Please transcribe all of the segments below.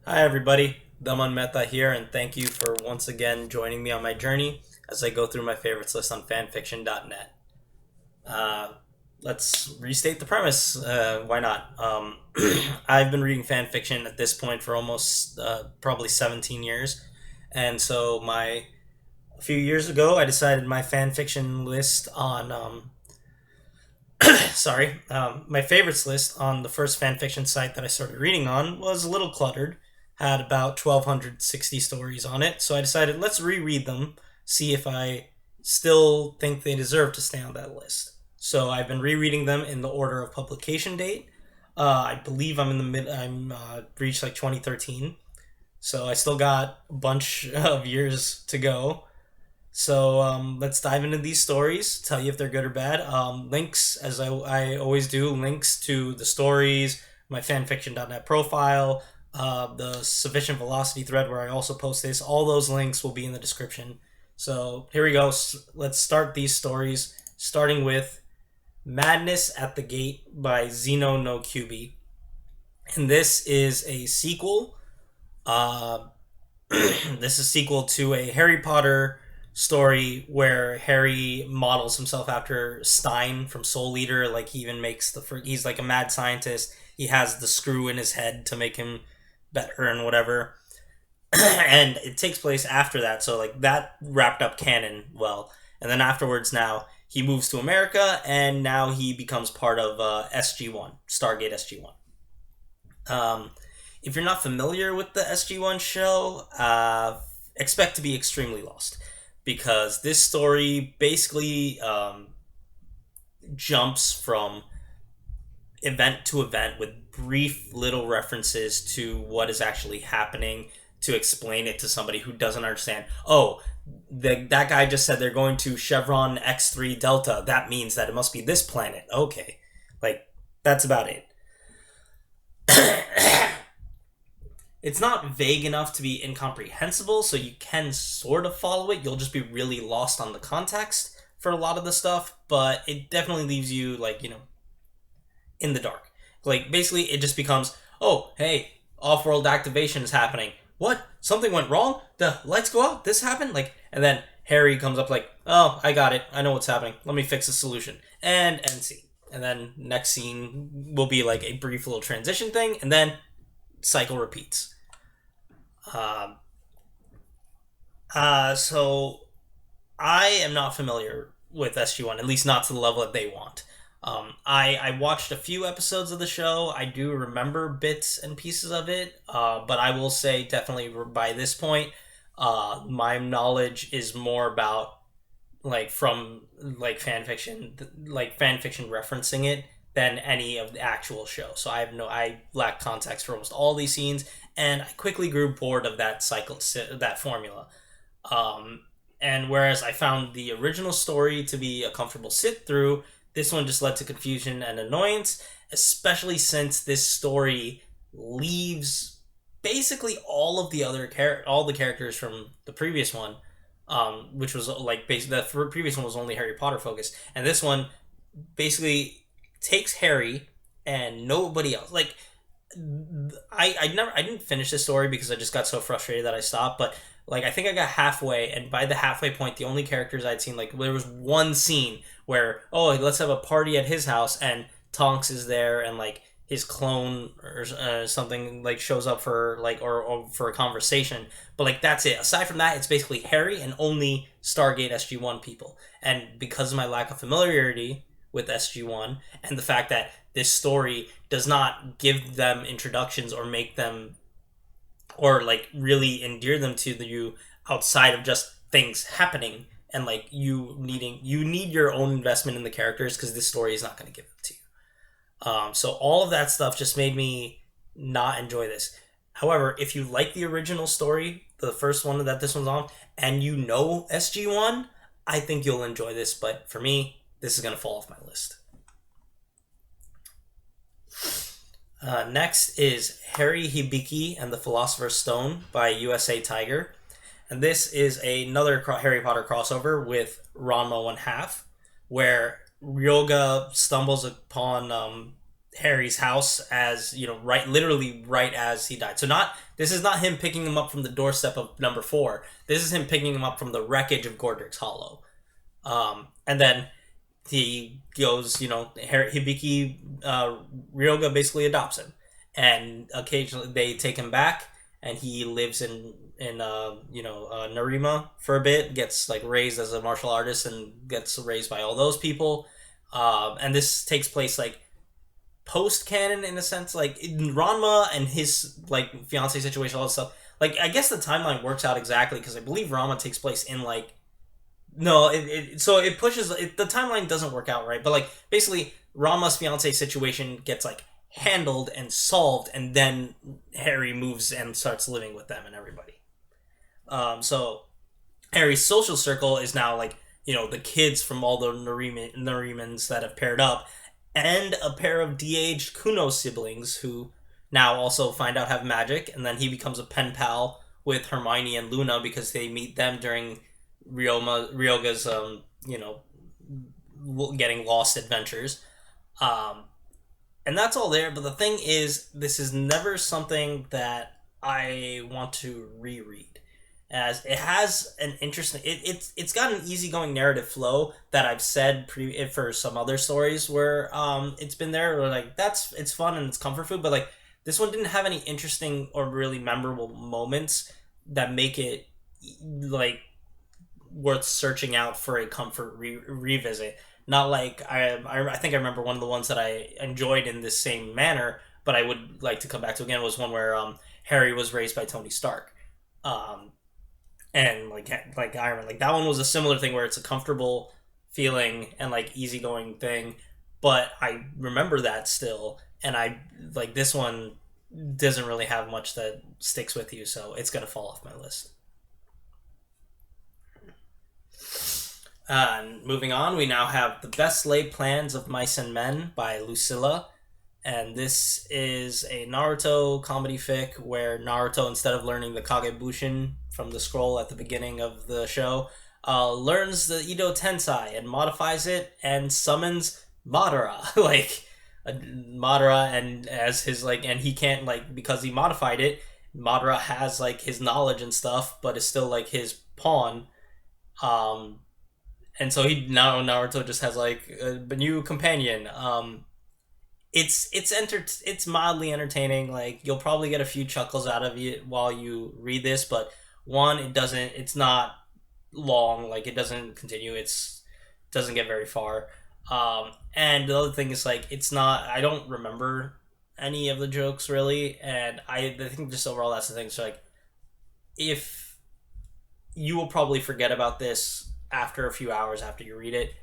Hi everybody, Dhaman Mehta here, and thank you for once again joining me on my journey as I go through my favorites list on fanfiction.net. Uh, let's restate the premise. Why not? I've been reading fanfiction at this point for almost probably 17 years, and so a few years ago I decided my fanfiction list on my favorites list on the first fanfiction site that I started reading on was a little cluttered, had about 1,260 stories on it, so I decided let's reread them, see if I still think they deserve to stay on that list. So I've been rereading them in the order of publication date. I believe I'm in the mid. I'm reached like 2013, so I still got a bunch of years to go. So let's dive into these stories, tell you if they're good or bad. Links, as I always do, links to the stories, my fanfiction.net profile, the Sufficient Velocity thread where I also post this. All those links will be in the description. So here we go. Let's start these stories, starting with Madness at the Gate by ZenoNoKyuubi. And this is a sequel. This is a sequel to a Harry Potter story where Harry models himself after Stein from Soul Eater. Like he even makes he's like a mad scientist. He has the screw in his head to make him better and whatever. And it takes place after that, so like that wrapped up canon well. And then afterwards, now he moves to America, and now he becomes part of SG1, Stargate SG1. If you're not familiar with the SG1 show, expect to be extremely lost, because this story basically jumps from event to event with brief little references to what is actually happening to explain it to somebody who doesn't understand. Oh, that guy just said they're going to Chevron X3 Delta. That means that it must be this planet. Okay. Like, that's about it. It's not vague enough to be incomprehensible, so you can sort of follow it. You'll just be really lost on the context for a lot of the stuff, but it definitely leaves you, like, in the dark. Like, basically, it just becomes, oh, hey, off-world activation is happening. What? Something went wrong? The lights go out? This happened? Like, and then Harry comes up like, oh, I got it. I know what's happening. Let me fix the solution. And end scene. And then next scene will be like a brief little transition thing, and then cycle repeats. So I am not familiar with SG1, at least not to the level that they want. I watched a few episodes of the show. I do remember bits and pieces of it, but I will say definitely by this point, my knowledge is more about from fanfiction referencing it than any of the actual show. So I lack context for almost all these scenes, and I quickly grew bored of that that formula. And whereas I found the original story to be a comfortable sit through, this one just led to confusion and annoyance, especially since this story leaves basically all of the all the characters from the previous one, which was basically the previous one was only Harry Potter focused, and this one basically takes Harry and nobody else. Like, I didn't finish this story because I just got so frustrated that I stopped, but I think I got halfway, and by the halfway point, the only characters I'd seen, there was one scene where, oh, let's have a party at his house, and Tonks is there, and his clone or something shows up for or for a conversation, but that's it. Aside from that, it's basically Harry and only Stargate SG1 people. And because of my lack of familiarity with SG1 and the fact that this story does not give them introductions or make them or really endear them to you outside of just things happening, and you need your own investment in the characters, because this story is not going to give it to you. So all of that stuff just made me not enjoy this. However, if you like the original story, the first one that this one's on, and you know SG1, I think you'll enjoy this. But for me, this is going to fall off my list. Next is Harry Hibiki and the Philosopher's Stone by USA Tiger. And this is another Harry Potter crossover with Ranma 1/2, where Ryoga stumbles upon Harry's house as literally right as he died. So this is not him picking him up from the doorstep of number 4. This is him picking him up from the wreckage of Godric's Hollow. And then he goes, Hibiki, Ryoga basically adopts him, and occasionally they take him back, and he lives in Nermia for a bit, gets like raised as a martial artist, and gets raised by all those people. And this takes place like post canon in a sense, like in Ranma and his like fiance situation, all this stuff. Like I guess the timeline works out exactly because I believe Ranma takes place in like. No, so it pushes the timeline doesn't work out right, but like basically Rama's fiance situation gets like handled and solved, and then Harry moves and starts living with them and everybody. So Harry's social circle is now like the kids from all the Nerimians that have paired up, and a pair of de-aged Kuno siblings who now also find out have magic, and then he becomes a pen pal with Hermione and Luna because they meet them during Ryoga's getting lost adventures, and that's all there. But the thing is, this is never something that I want to reread, as it has an interesting. It's got an easygoing narrative flow that I've said for some other stories where it's been there. Where, like it's fun and it's comfort food, but like this one didn't have any interesting or really memorable moments that make it like worth searching out for a comfort revisit. Not like I think I remember one of the ones that I enjoyed in this same manner, but I would like to come back to again was one where Harry was raised by Tony Stark, and like Iron Man. Like that one was a similar thing where it's a comfortable feeling and like easygoing thing, but I remember that still, and I like this one doesn't really have much that sticks with you, so it's gonna fall off my list. Moving on, we now have The Best Laid Plans of Mice and Men by Lucilla. And this is a Naruto comedy fic where Naruto, instead of learning the Kagebushin from the scroll at the beginning of the show, learns the Edo Tensai and modifies it and summons Madara. Madara, and as his and he can't because he modified it, Madara has his knowledge and stuff, but is still his pawn. And so Naruto just has a new companion. It's mildly entertaining. You'll probably get a few chuckles out of it while you read this, but it's not long. It doesn't continue. Doesn't get very far. And the other thing is it's not. I don't remember any of the jokes really, and I think just overall that's the thing. So if you will probably forget about this after a few hours after you read it,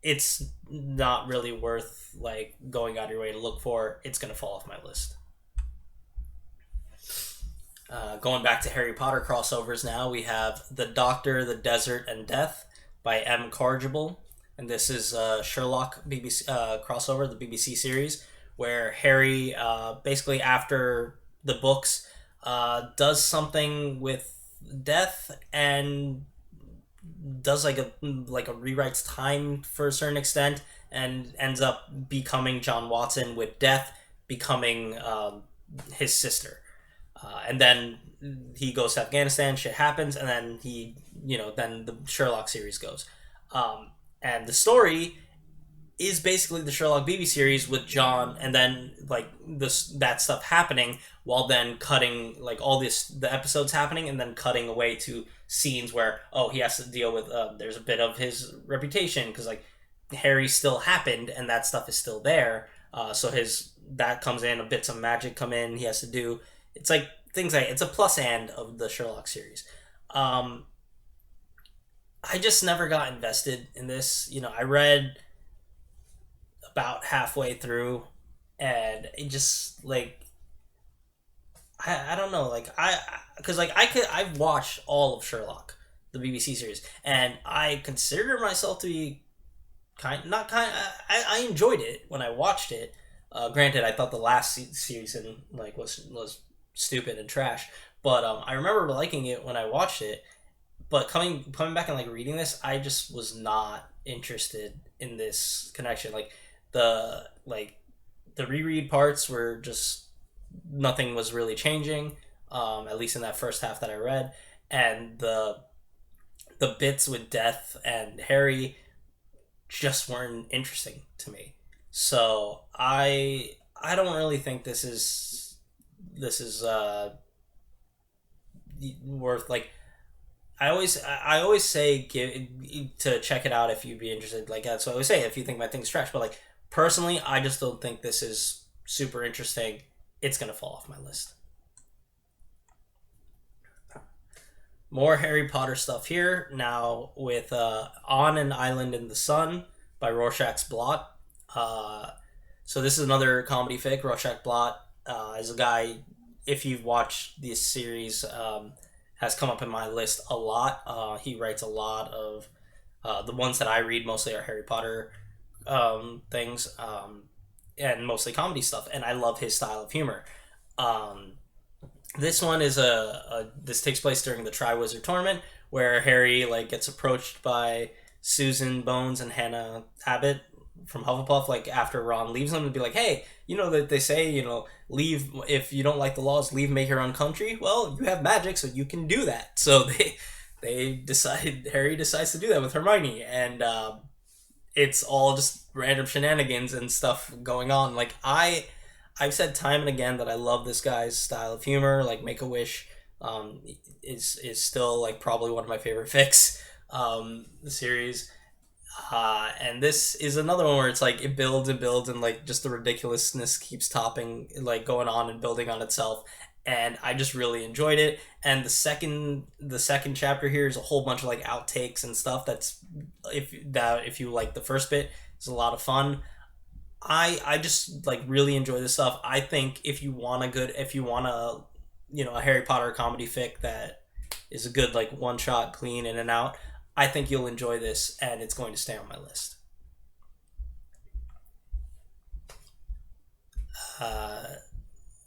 it's not really worth going out of your way to look for. It's going to fall off my list. Going back to Harry Potter crossovers now, we have The Doctor, the Desert, and Death by M. Corrigible. And this is a Sherlock BBC crossover, the BBC series, where Harry, basically after the books, does something with death and does a rewrites time for a certain extent, and ends up becoming John Watson, with Death becoming his sister, and then he goes to Afghanistan, shit happens, and then then the Sherlock series goes, and the story is basically the Sherlock BB series with John, and then that stuff happening while then cutting all the episodes happening, and then cutting away to scenes where he has to deal with there's a bit of his reputation because Harry still happened and that stuff is still there, so that comes in, bits of magic come in, he has to do it's things it's a plus and of the Sherlock series. I just never got invested in this. I read about halfway through, and it just I don't know, I've watched all of Sherlock, the BBC series, and I consider myself to be I enjoyed it when I watched it. Granted, I thought the last season was stupid and trash, but I remember liking it when I watched it. But coming back and reading this, I just was not interested in this connection. the reread parts were just nothing was really changing, at least in that first half that I read, and the bits with Death and Harry just weren't interesting to me. So I don't really think this is worth like. I always say to check it out if you'd be interested. Like that's what I always say if you think my thing's trash. But like personally, I just don't think this is super interesting. It's gonna fall off my list. More Harry Potter stuff here now with On an Island in the Sun by Rorschach's Blot. So this is another comedy fic. Rorschach Blot is a guy. If you've watched this series, has come up in my list a lot. He writes a lot of the ones that I read mostly are Harry Potter things, and mostly comedy stuff. And I love his style of humor. This one is this takes place during the Triwizard Tournament, where Harry like gets approached by Susan Bones and Hannah Abbott from Hufflepuff, like after Ron leaves them, to be like, hey, you know that they say, leave if you don't like the laws, leave, make your own country. Well, you have magic, so you can do that. So Harry decides to do that with Hermione, and it's all just random shenanigans and stuff going on. Like I've said time and again that I love this guy's style of humor. Like Make a Wish is still like probably one of my favorite fics. The series. And this is another one where it's like it builds and builds and like just the ridiculousness keeps topping, like going on and building on itself, and I just really enjoyed it. And the second chapter here is a whole bunch of like outtakes and stuff that's if you like the first bit, it's a lot of fun. I just like really enjoy this stuff. I think if you want a Harry Potter comedy fic that is a good like one shot clean in and out, I think you'll enjoy this, and it's going to stay on my list.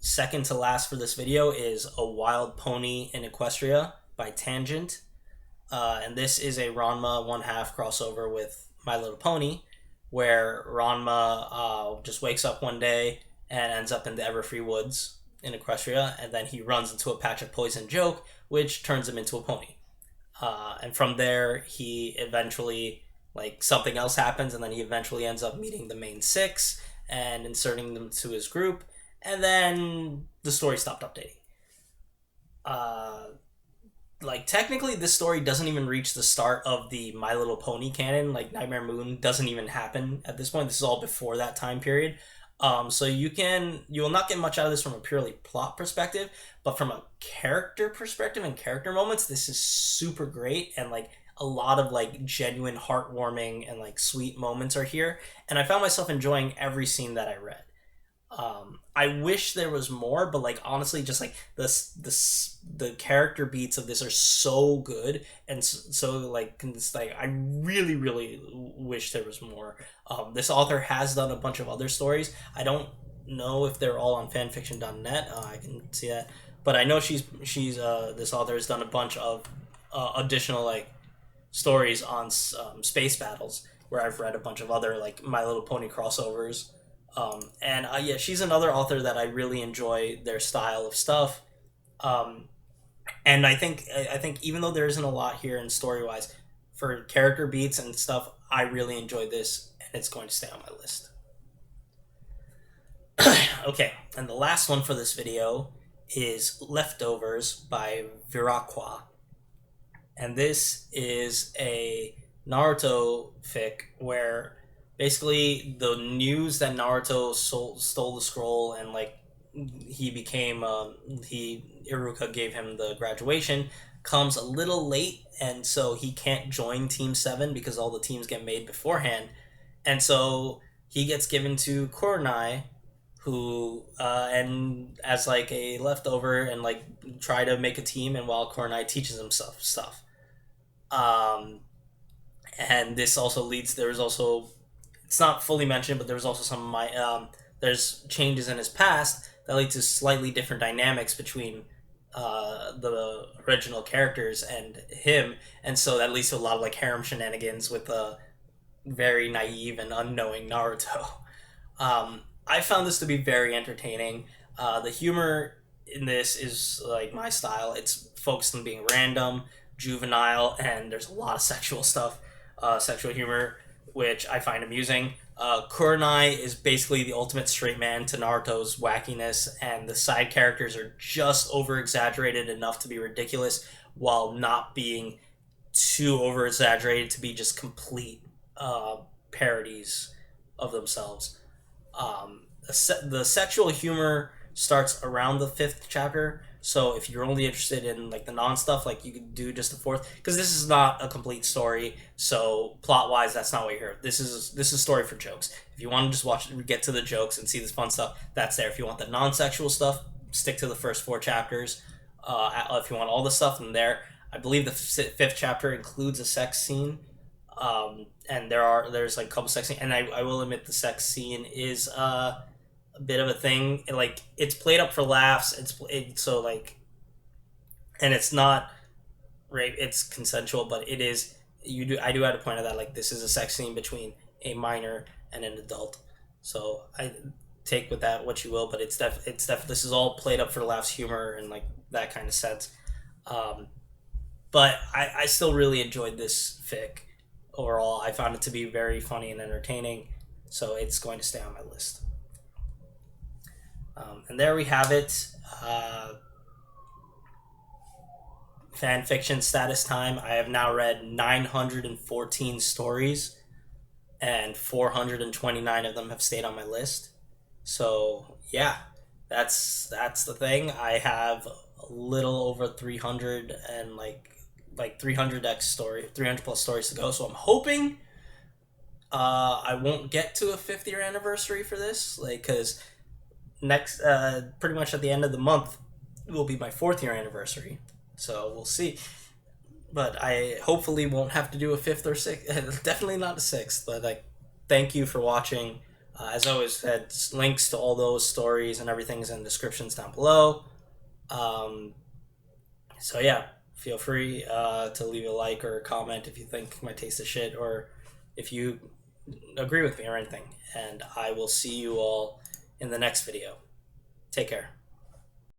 Second to last for this video is A Wild Pony in Equestria by Tangent. And this is a Ranma 1/2 crossover with My Little Pony, where Ranma just wakes up one day and ends up in the Everfree Woods in Equestria, and then he runs into a patch of poison joke, which turns him into a pony. And from there, he eventually, like, something else happens, and then he eventually ends up meeting the main six and inserting them to his group, and then the story stopped updating. Like, technically, this story doesn't even reach the start of the My Little Pony canon. Like, Nightmare Moon doesn't even happen at this point. This is all before that time period. So you will not get much out of this from a purely plot perspective, but from a character perspective and character moments, this is super great, and like a lot of like genuine heartwarming and like sweet moments are here, and I found myself enjoying every scene that I read. I wish there was more, but like honestly, just like the character beats of this are so good, and so like it's like I really wish there was more. This author has done a bunch of other stories. I don't know if they're all on fanfiction.net. I can see that, but I know she's this author has done a bunch of additional like stories on space battles, where I've read a bunch of other like My Little Pony crossovers. And yeah, she's another author that I really enjoy their style of stuff. And I think even though there isn't a lot here in story wise, for character beats and stuff, I really enjoyed this, and it's going to stay on my list. Okay, and the last one for this video is Leftovers by Virakwa. And this is a Naruto fic where basically the news that Naruto stole the scroll and like he became Iruka gave him the graduation comes a little late, and so he can't join Team 7 because all the teams get made beforehand, and so he gets given to Kurenai, who and as like a leftover and like try to make a team, and while Kurenai teaches him stuff. And this also leads, there's also, it's not fully mentioned, but there was also some there's changes in his past that lead to slightly different dynamics between the original characters and him, and so that leads to a lot of like harem shenanigans with a very naive and unknowing Naruto. I found this to be very entertaining. The humor in this is like my style. It's focused on being random, juvenile, and there's a lot of sexual stuff, sexual humor, which I find amusing. Kurenai is basically the ultimate straight man to Naruto's wackiness, and the side characters are just over exaggerated enough to be ridiculous while not being too over exaggerated to be just complete parodies of themselves. The sexual humor starts around the fifth chapter. So if you're only interested in like the non stuff, like you could do just the fourth, because this is not a complete story. So plot wise, that's not what you're here. This is story for jokes. If you want to just watch it, get to the jokes and see this fun stuff, that's there. If you want the non-sexual stuff, stick to the first 4 chapters. If you want all the stuff in there, I believe the fifth chapter includes a sex scene. And there's like a couple sex scenes, and I will admit the sex scene is a bit of a thing. Like it's played up for laughs. So like, and it's not rape. It's consensual, but it is. I do have to point out that like this is a sex scene between a minor and an adult. So I take with that what you will, but it's this is all played up for laughs, humor, and like that kind of sense. But I still really enjoyed this fic. Overall, I found it to be very funny and entertaining, so it's going to stay on my list. And there we have it. Fan fiction status time. I have now read 914 stories, and 429 of them have stayed on my list. So yeah, that's the thing. I have a little over 300 and like 300 plus stories to go. So I'm hoping I won't get to a 5th year anniversary for this, like because next pretty much at the end of the month will be my 4th year anniversary. So we'll see. But I hopefully won't have to do a 5th or 6th. Definitely not a 6th. But like, thank you for watching. As always, said, links to all those stories and everything is in the descriptions down below. So yeah. Feel free to leave a like or a comment if you think my taste is shit or if you agree with me or anything. And I will see you all in the next video. Take care.